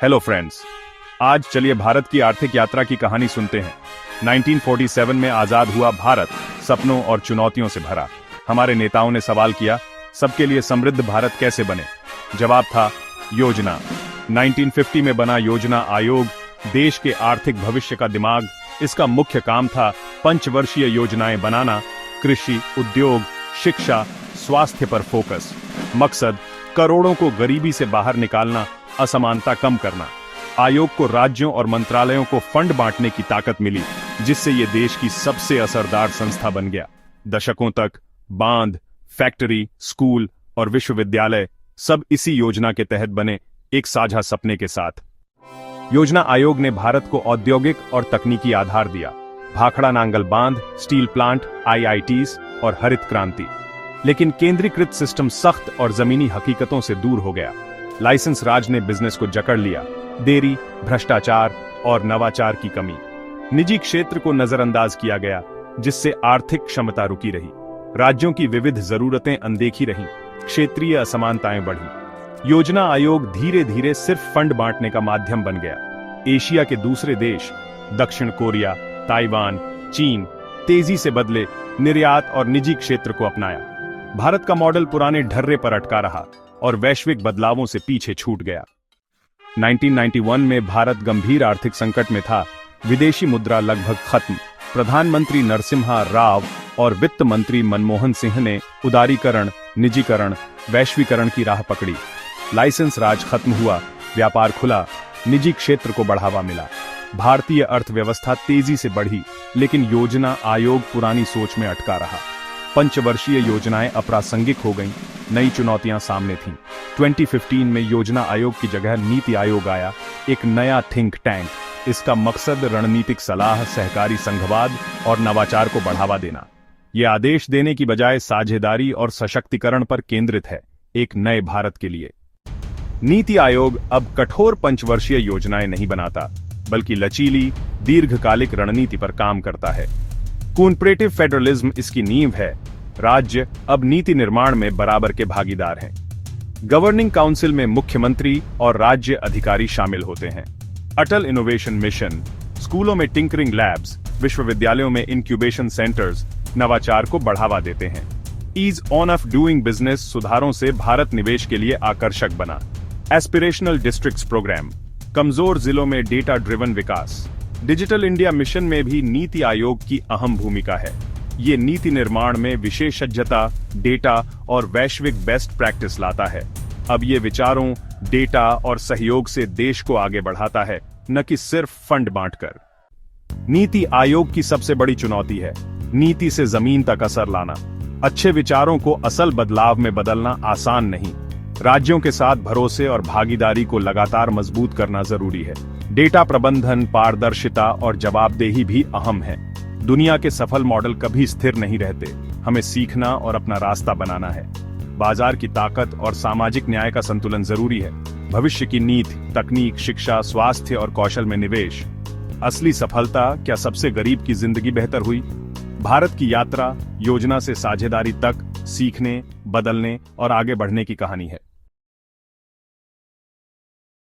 Hello friends, आज चलिए भारत की आर्थिक यात्रा की कहानी सुनते हैं। 1947 में आजाद हुआ भारत सपनों और चुनौतियों से भरा। हमारे नेताओं ने सवाल किया, सबके लिए समृद्ध भारत कैसे बने? जवाब था योजना। 1950 में बना योजना आयोग, देश के आर्थिक भविष्य का दिमाग। इसका मुख्य काम था पंचवर्षीय योजनाएं बनाना, कृषि, उद्योग, शिक्षा, स्वास्थ्य पर फोकस। मकसद करोड़ों को गरीबी से बाहर निकालना, असमानता कम करना। आयोग को राज्यों और मंत्रालयों को फंड बांटने की ताकत मिली, जिससे ये देश की सबसे असरदार संस्था बन गया। दशकों तक बांध, फैक्ट्री, स्कूल और विश्वविद्यालय सब इसी योजना के तहत बने, एक साझा सपने के साथ। योजना आयोग ने भारत को औद्योगिक और तकनीकी आधार दिया। भाखड़ा नांगल बांध, स्टील प्लांट, IITs और हरित क्रांति। लेकिन केंद्रीकृत सिस्टम सख्त और जमीनी हकीकतों से दूर हो गया। लाइसेंस राज ने बिजनेस को जकड़ लिया। देरी, भ्रष्टाचार और नवाचार की कमी। निजी क्षेत्र को नजरअंदाज किया गया, जिससे आर्थिक क्षमता रुकी रही। राज्यों की विविध जरूरतें अनदेखी रहीं। क्षेत्रीय असमानताएं बढ़ी। योजना आयोग धीरे धीरे सिर्फ फंड बांटने का माध्यम बन गया। एशिया के दूसरे देश, दक्षिण कोरिया, ताइवान, चीन तेजी से बदले, निर्यात और निजी क्षेत्र को अपनाया। भारत का मॉडल पुराने ढर्रे पर अटका रहा और वैश्विक बदलावों से पीछे छूट गया। 1991 में भारत गंभीर आर्थिक संकट में था। विदेशी मुद्रा लगभग खत्म। प्रधानमंत्री नरसिम्हा राव और वित्त मंत्री मनमोहन सिंह ने उदारीकरण, निजीकरण, वैश्वीकरण की राह पकड़ी। लाइसेंस राज खत्म हुआ, व्यापार खुला, निजी क्षेत्र को बढ़ावा मिला। भारतीय अर्थव्यवस्था तेजी से बढ़ी, लेकिन योजना आयोग पुरानी सोच में अटका रहा। पंचवर्षीय योजनाएं अप्रासंगिक हो गईं, नई चुनौतियां सामने थीं। 2015 में योजना आयोग की जगह नीति आयोग आया, एक नया थिंक टैंक। इसका मकसद रणनीतिक सलाह, सहकारी संघवाद और नवाचार को बढ़ावा देना। यह आदेश देने की बजाय साझेदारी और सशक्तिकरण पर केंद्रित है, एक नए भारत के लिए। नीति आयोग अब कठोर पंचवर्षीय योजनाएं नहीं बनाता, बल्कि लचीली, दीर्घकालिक रणनीति पर काम करता है। कोऑपरेटिव फेडरलिज्म इसकी नींव है। राज्य अब नीति निर्माण में बराबर के भागीदार हैं। गवर्निंग काउंसिल में मुख्यमंत्री और राज्य अधिकारी शामिल होते हैं। अटल इनोवेशन मिशन, स्कूलों में टिंकरिंग लैब्स, विश्वविद्यालयों में इंक्यूबेशन सेंटर्स नवाचार को बढ़ावा देते हैं। Ease on of doing business सुधारों से भारत निवेश के लिए आकर्षक बना। एस्पिरेशनल डिस्ट्रिक्ट्स प्रोग्राम, कमजोर जिलों में डेटा ड्रिवन विकास। डिजिटल इंडिया मिशन में भी नीति आयोग की अहम भूमिका है। ये नीति निर्माण में विशेषज्ञता, डेटा और वैश्विक बेस्ट प्रैक्टिस लाता है। अब ये विचारों, डेटा और सहयोग से देश को आगे बढ़ाता है, न कि सिर्फ फंड बांटकर। नीति आयोग की सबसे बड़ी चुनौती है नीति से जमीन तक असर लाना। अच्छे विचारों को असल बदलाव में बदलना आसान नहीं। राज्यों के साथ भरोसे और भागीदारी को लगातार मजबूत करना जरूरी है। डेटा प्रबंधन, पारदर्शिता और जवाबदेही भी अहम है। दुनिया के सफल मॉडल कभी स्थिर नहीं रहते। हमें सीखना और अपना रास्ता बनाना है। बाजार की ताकत और सामाजिक न्याय का संतुलन जरूरी है। भविष्य की नीति, तकनीक, शिक्षा, स्वास्थ्य और कौशल में निवेश। असली सफलता क्या सबसे गरीब की जिंदगी बेहतर हुई? भारत की यात्रा योजना से साझेदारी तक सीखने, बदलने और आगे बढ़ने की कहानी है।